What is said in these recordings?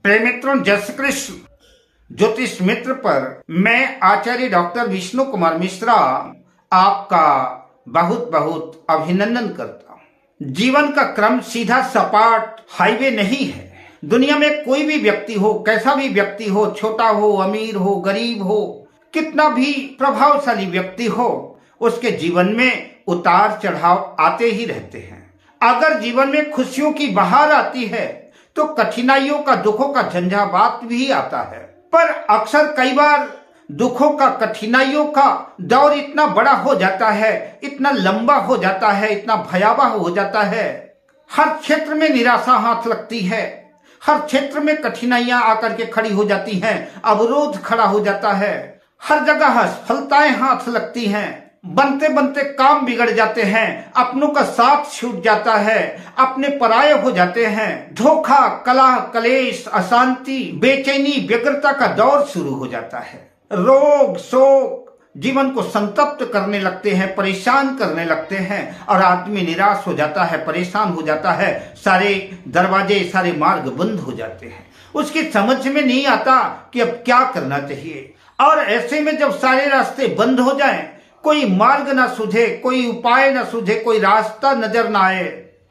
प्रिय मित्रों, जय श्री कृष्ण। ज्योतिष मित्र पर मैं आचार्य डॉक्टर विष्णु कुमार मिश्रा आपका बहुत बहुत अभिनंदन करता हूँ। जीवन का क्रम सीधा सपाट हाईवे नहीं है। दुनिया में कोई भी व्यक्ति हो, कैसा भी व्यक्ति हो, छोटा हो, अमीर हो, गरीब हो, कितना भी प्रभावशाली व्यक्ति हो, उसके जीवन में उतार चढ़ाव आते ही रहते हैं। अगर जीवन में खुशियों की बहार आती है तो कठिनाइयों का, दुखों का झंझावात भी आता है। पर अक्सर कई बार दुखों का, कठिनाइयों का दौर इतना बड़ा हो जाता है, इतना लंबा हो जाता है, इतना भयावह हो जाता है। हर क्षेत्र में निराशा हाथ लगती है, हर क्षेत्र में कठिनाइयां आकर के खड़ी हो जाती हैं, अवरोध खड़ा हो जाता है, हर जगह असफलताएं हाथ लगती हैं। बनते बनते काम बिगड़ जाते हैं, अपनों का साथ छूट जाता है, अपने पराये हो जाते हैं। धोखा, कलह, कलेश, अशांति, बेचैनी, व्यग्रता का दौर शुरू हो जाता है। रोग, शोक जीवन को संतप्त करने लगते हैं, परेशान करने लगते हैं और आदमी निराश हो जाता है, परेशान हो जाता है। सारे दरवाजे, सारे मार्ग बंद हो जाते हैं। उसकी समझ में नहीं आता कि अब क्या करना चाहिए। और ऐसे में जब सारे रास्ते बंद हो जाएं, कोई मार्ग ना सूझे, कोई उपाय ना सूझे, कोई रास्ता नजर ना आए,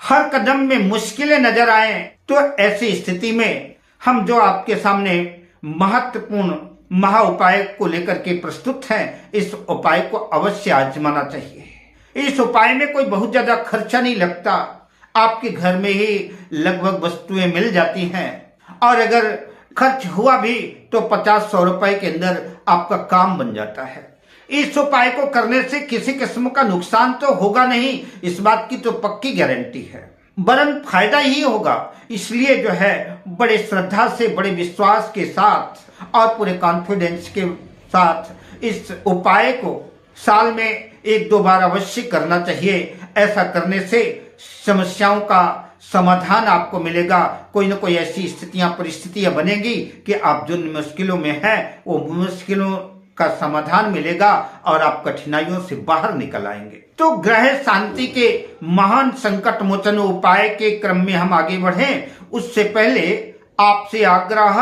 हर कदम में मुश्किलें नजर आए, तो ऐसी स्थिति में हम जो आपके सामने महत्वपूर्ण महा उपाय को लेकर के प्रस्तुत हैं, इस उपाय को अवश्य आजमाना चाहिए। इस उपाय में कोई बहुत ज्यादा खर्चा नहीं लगता, आपके घर में ही लगभग वस्तुएं मिल जाती हैं और अगर खर्च हुआ भी तो 50-100 रुपए के अंदर आपका काम बन जाता है। इस उपाय को करने से किसी किस्म का नुकसान तो होगा नहीं, इस बात की तो पक्की गारंटी है, वरन फायदा ही होगा। इसलिए जो है बड़े श्रद्धा से, बड़े विश्वास के साथ और पूरे कॉन्फिडेंस के साथ इस उपाय को साल में 1-2 बार अवश्य करना चाहिए। ऐसा करने से समस्याओं का समाधान आपको मिलेगा। कोई ना कोई ऐसी स्थितियां, परिस्थितियां बनेगी कि आप जिन मुश्किलों में हैं वो मुश्किलों का समाधान मिलेगा और आप कठिनाइयों से बाहर निकल आएंगे। तो ग्रह शांति के महान संकट मोचन उपाय के क्रम में हम आगे बढ़ें, उससे पहले आपसे आग्रह,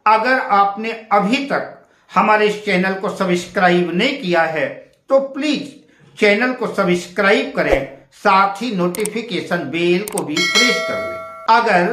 अगर आपने अभी तक हमारे इस चैनल को सब्सक्राइब नहीं किया है तो प्लीज चैनल को सब्सक्राइब करें, साथ ही नोटिफिकेशन बेल को भी प्रेस कर लें। अगर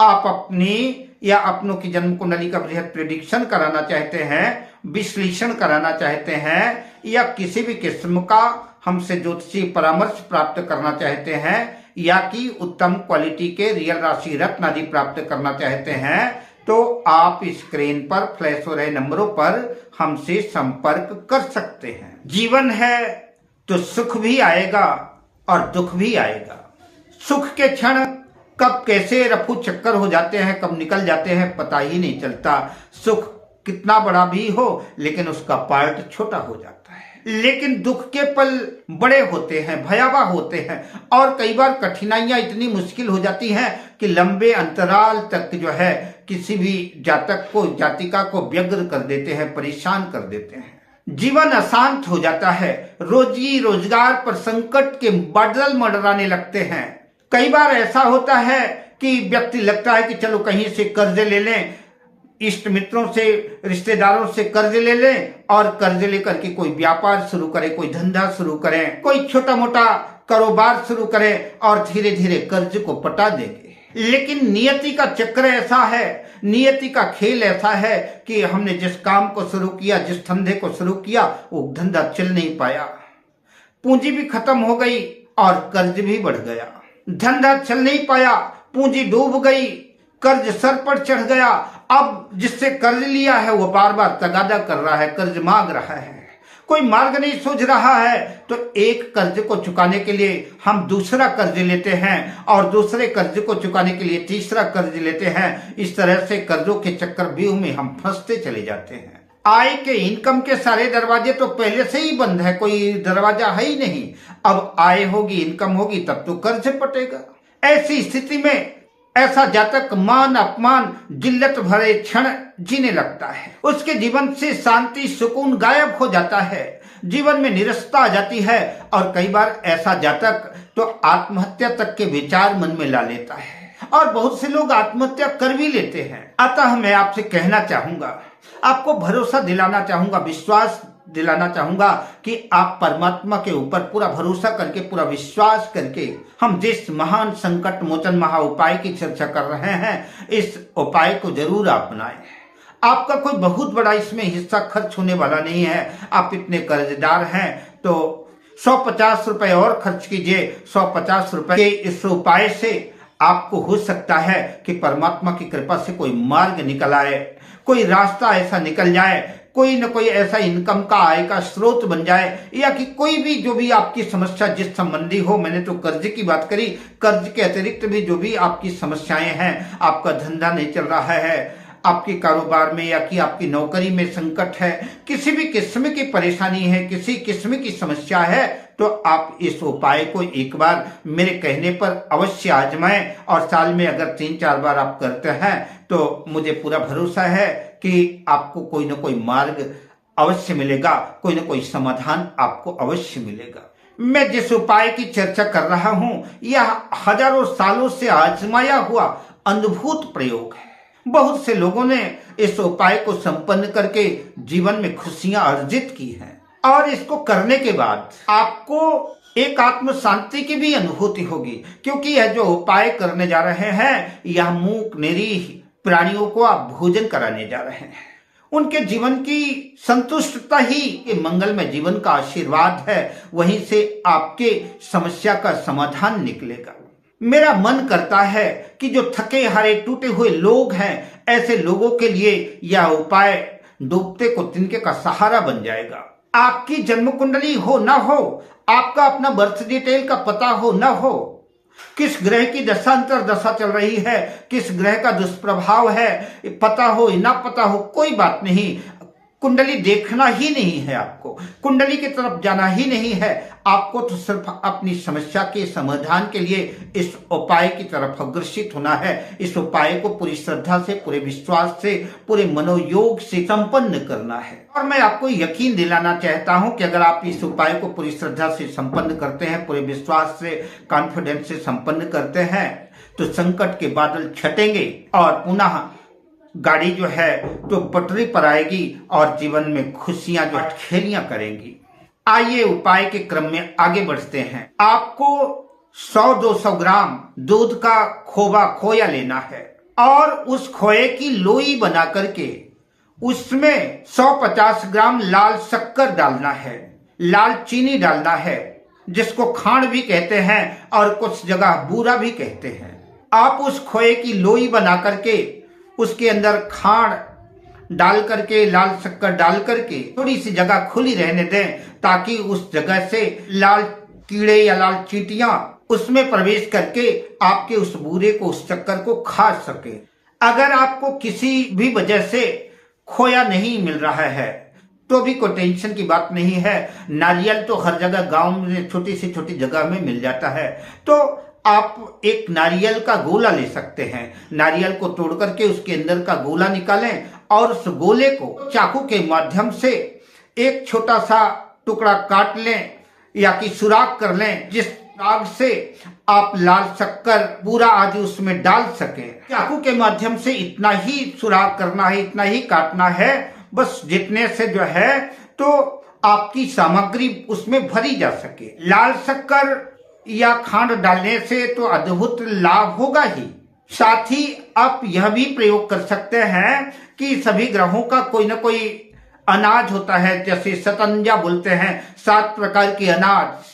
आप अपनी या अपनों की जन्म कुंडली का बृहद प्रेडिक्शन कराना चाहते हैं, विश्लेषण कराना चाहते हैं या किसी भी किस्म का हमसे ज्योतिषीय परामर्श प्राप्त करना चाहते हैं या कि उत्तम क्वालिटी के रियल राशि रत्न आदि प्राप्त करना चाहते हैं, तो आप स्क्रीन पर फ्लैश हो रहे नंबरों पर हमसे संपर्क कर सकते हैं। जीवन है तो सुख भी आएगा और दुख भी आएगा। सुख के क्षण कब कैसे रफू चक्कर हो जाते हैं, कब निकल जाते हैं, पता ही नहीं चलता। सुख कितना बड़ा भी हो लेकिन उसका पार्ट छोटा हो जाता है। लेकिन दुख के पल बड़े होते हैं, भयावह होते हैं और कई बार कठिनाइयां इतनी मुश्किल हो जाती हैं कि लंबे अंतराल तक जो है किसी भी जातक को, जातिका को व्यग्र कर देते हैं, परेशान कर देते हैं। जीवन अशांत हो जाता है, रोजी रोजगार पर संकट के बादल मंडराने लगते हैं। कई बार ऐसा होता है कि व्यक्ति लगता है कि चलो कहीं से कर्ज ले लें, इष्ट मित्रों से, रिश्तेदारों से कर्ज ले लें और कर्ज लेकर के कोई व्यापार शुरू करें, कोई धंधा शुरू करें, कोई छोटा मोटा कारोबार शुरू करें और धीरे धीरे कर्ज को पटा देंगे। लेकिन नियति का चक्र ऐसा है, नियति का खेल ऐसा है कि हमने जिस काम को शुरू किया, जिस धंधे को शुरू किया, वो धंधा चल नहीं पाया, पूंजी भी खत्म हो गई और कर्ज भी बढ़ गया। धंधा चल नहीं पाया, पूंजी डूब गई, कर्ज सर पर चढ़ गया। अब जिससे कर्ज लिया है वो बार बार तगादा कर रहा है, कर्ज मांग रहा है, कोई मार्ग नहीं सूझ रहा है। तो एक कर्ज को चुकाने के लिए हम दूसरा कर्ज लेते हैं और दूसरे कर्ज को चुकाने के लिए तीसरा कर्ज लेते हैं। इस तरह से कर्जों के चक्रव्यूह में हम फंसते चले जाते हैं। आय के, इनकम के सारे दरवाजे तो पहले से ही बंद है, कोई दरवाजा है ही नहीं। अब आय होगी, इनकम होगी, तब तो कर्ज पटेगा। ऐसी स्थिति में ऐसा जातक मान अपमान, जिल्लत भरे क्षण जीने लगता है। उसके जीवन से शांति, सुकून गायब हो जाता है, जीवन में निरस्ता आ जाती है और कई बार ऐसा जातक तो आत्महत्या तक के विचार मन में ला लेता है। और बहुत से लोग आत्महत्या कर भी लेते हैं। अतः मैं आपसे कहना चाहूंगा, आपको भरोसा दिलाना चाहूंगा, विश्वास दिलाना चाहूंगा कि आप परमात्मा के ऊपर पूरा भरोसा करके, पूरा विश्वास करके हम जिस महान संकट मोचन महा उपाय की चर्चा कर रहे हैं, इस उपाय को जरूर अपनाएं। आपका कोई बहुत बड़ा इसमें हिस्सा खर्च होने वाला नहीं है। आप इतने कर्जदार हैं तो 150 रुपए और खर्च कीजिए। 150 रुपए के इस उपाय से आपको हो सकता है कि परमात्मा की कृपा से कोई मार्ग निकल आए, कोई रास्ता ऐसा निकल जाए, कोई न कोई ऐसा इनकम का आय का स्रोत बन जाए, या कि कोई भी जो भी आपकी समस्या जिस संबंधी हो। मैंने तो कर्ज की बात करी, कर्ज के अतिरिक्त भी जो भी आपकी समस्याएं हैं, आपका धंधा नहीं चल रहा है, आपके कारोबार में या कि आपकी नौकरी में संकट है, किसी भी किस्म की परेशानी है, किसी किस्म की समस्या है, तो आप इस उपाय को एक बार मेरे कहने पर अवश्य आजमाएं। और साल में अगर 3-4 बार आप करते हैं तो मुझे पूरा भरोसा है कि आपको कोई ना कोई मार्ग अवश्य मिलेगा, कोई ना कोई समाधान आपको अवश्य मिलेगा। मैं जिस उपाय की चर्चा कर रहा हूं, यह हजारों सालों से आजमाया हुआ अद्भुत प्रयोग है। बहुत से लोगों ने इस उपाय को संपन्न करके जीवन में खुशियां अर्जित की हैं, और इसको करने के बाद आपको एक आत्म शांति की भी अनुभूति होगी, क्योंकि यह जो उपाय करने जा रहे हैं, यह मूक निरीह प्राणियों को आप भोजन कराने जा रहे हैं। उनके जीवन की संतुष्टता ही मंगलमय जीवन का आशीर्वाद है। वहीं से आपके समस्या का समाधान निकलेगा। मेरा मन करता है कि जो थके हारे टूटे हुए लोग हैं, ऐसे लोगों के लिए यह उपाय डूबते को तिनके का सहारा बन जाएगा। आपकी जन्म कुंडली हो ना हो, आपका अपना बर्थ डिटेल का पता हो ना हो, किस ग्रह की दशांतर दशा चल रही है, किस ग्रह का दुष्प्रभाव है, पता हो ना पता हो, कोई बात नहीं। कुंडली देखना ही नहीं है, आपको कुंडली की तरफ जाना ही नहीं है। आपको तो सिर्फ अपनी समस्या के समाधान के लिए इस उपाय की तरफ अग्रसित होना है। इस उपाय को पूरी श्रद्धा से, पूरे विश्वास से, पूरे मनोयोग से संपन्न करना है। और मैं आपको यकीन दिलाना चाहता हूं कि अगर आप इस उपाय को पूरी श्रद्धा से संपन्न करते हैं, पूरे विश्वास से, कॉन्फिडेंस से संपन्न करते हैं, तो संकट के बादल छटेंगे और पुनः गाड़ी जो है तो पटरी पर आएगी और जीवन में खुशियां जो खेलियां करेंगी। आइए उपाय के क्रम में आगे बढ़ते हैं। आपको 100-200 ग्राम दूध का खोया लेना है और उस खोए की लोई बना करके उसमें 150 ग्राम लाल शक्कर डालना है, लाल चीनी डालना है, जिसको खांड भी कहते हैं और कुछ जगह बूरा भी कहते हैं। आप उस खोए की लोई बना करके उसके अंदर खांड डाल करके, लाल शक्कर डाल करके थोड़ी सी जगह खुली रहने दें, ताकि उस जगह से लाल कीड़े या लाल चींटियां उसमें प्रवेश करके आपके उस बूरे को, उस शक्कर को खा सके। अगर आपको किसी भी वजह से खोया नहीं मिल रहा है तो भी कोई टेंशन की बात नहीं है। नारियल तो हर जगह गांव में छोटी से छोटी जगह में मिल जाता है, तो आप एक नारियल का गोला ले सकते हैं। नारियल को तोड़ करके उसके अंदर का गोला निकालें और उस गोले को चाकू के माध्यम से एक छोटा सा टुकड़ा काट लें या कि सुराख कर लें, जिस सुराख से आप लाल शक्कर पूरा आदि उसमें डाल सकें। चाकू के माध्यम से इतना ही सुराख करना है, इतना ही काटना है, बस जितने से जो है तो आपकी सामग्री उसमें भरी जा सके। लाल शक्कर या खांड डालने से तो अद्भुत लाभ होगा ही, साथ ही आप यह भी प्रयोग कर सकते हैं कि सभी ग्रहों का कोई ना कोई अनाज होता है, जैसे शतंजा बोलते हैं, 7 प्रकार के अनाज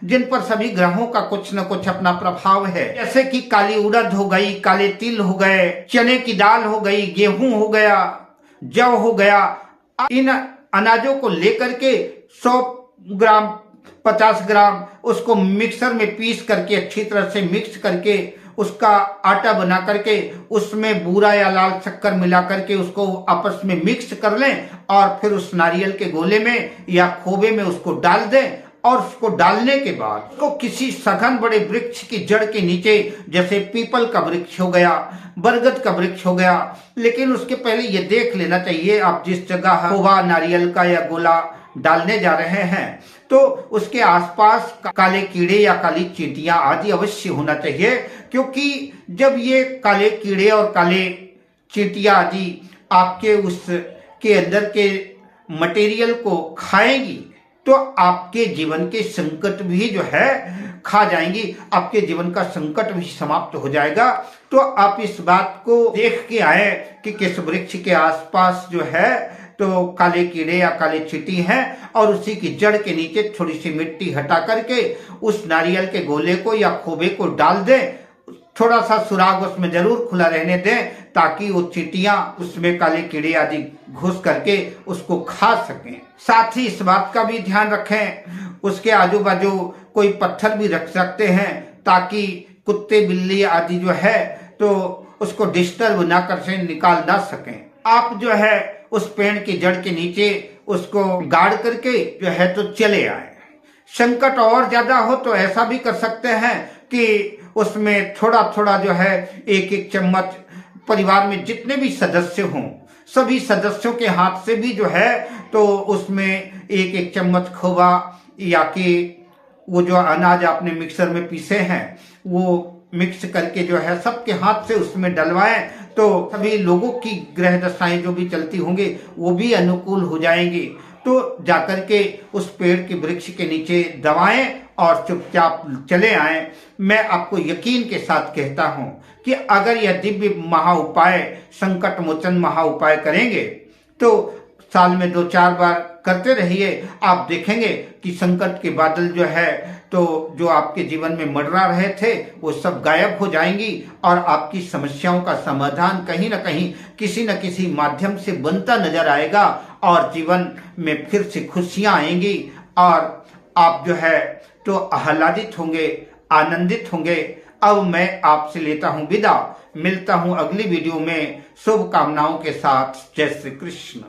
जिन पर सभी ग्रहों का कुछ न कुछ अपना प्रभाव है, जैसे कि काली उड़द हो गई, काले तिल हो गए, चने की दाल हो गई, गेहूं हो गया, जौ हो गया। इन अनाजों को लेकर के 100 ग्राम 50 ग्राम उसको मिक्सर में पीस करके अच्छी तरह से मिक्स करके उसका आटा बना करके उसमें बूरा या लाल शक्कर मिला करके उसको आपस में मिक्स कर लें और फिर उस नारियल के गोले में या खोबे में उसको डाल दें। और उसको डालने के बाद उसको किसी सघन बड़े वृक्ष की जड़ के नीचे, जैसे पीपल का वृक्ष हो गया, बरगद का वृक्ष हो गया, लेकिन उसके पहले ये देख लेना चाहिए आप जिस जगह खोवा नारियल का या गोला डालने जा रहे हैं तो उसके आसपास काले कीड़े या काली चींटियां आदि अवश्य होना चाहिए, क्योंकि जब ये काले कीड़े और काले चींटियां आदि आपके उसके अंदर के मटेरियल को खाएंगी तो आपके जीवन के संकट भी जो है खा जाएंगी, आपके जीवन का संकट भी समाप्त हो जाएगा। तो आप इस बात को देख के आए कि किस वृक्ष के आसपास जो है तो काले कीड़े या काले चींटी हैं और उसी की जड़ के नीचे थोड़ी सी मिट्टी हटा करके उस नारियल के गोले को या खोबे को डाल दें, थोड़ा सा सुराग उसमें जरूर खुला रहने दें ताकि वो चींटियां उसमें काले कीड़े आदि घुस करके उसको खा सकें। साथ ही इस बात का भी ध्यान रखें उसके आजू बाजू कोई पत्थर भी रख सकते हैं ताकि कुत्ते बिल्ली आदि जो है तो उसको डिस्टर्ब ना कर से निकाल ना सकें। आप जो है उस पेड़ की जड़ के नीचे उसको गाड़ करके जो है तो चले आए। संकट और ज्यादा हो तो ऐसा भी कर सकते हैं कि उसमें थोड़ा थोड़ा जो है एक एक चम्मच परिवार में जितने भी सदस्य हों सभी सदस्यों के हाथ से भी जो है तो उसमें एक एक चम्मच खोवा या कि वो जो अनाज आपने मिक्सर में पीसे हैं वो मिक्स करके जो है सबके हाथ से उसमें डलवाएं तो सभी लोगों की ग्रह दशाएं जो भी चलती होंगी वो भी अनुकूल हो जाएंगी। तो जाकर के उस पेड़ के वृक्ष के नीचे दबाएं और चुपचाप चले आए। मैं आपको यकीन के साथ कहता हूं कि अगर यह दिव्य महा उपाय संकट मोचन महा उपाय करेंगे तो साल में 2-4 बार करते रहिए, आप देखेंगे कि संकट के बादल जो है तो जो आपके जीवन में मंडरा रहे थे वो सब गायब हो जाएंगी और आपकी समस्याओं का समाधान कहीं ना कहीं किसी न किसी माध्यम से बनता नजर आएगा और जीवन में फिर से खुशियां आएंगी और आप जो है तो आह्लादित होंगे, आनंदित होंगे। अब मैं आपसे लेता हूं विदा, मिलता हूं अगली वीडियो में शुभकामनाओं के साथ। जय श्री कृष्ण।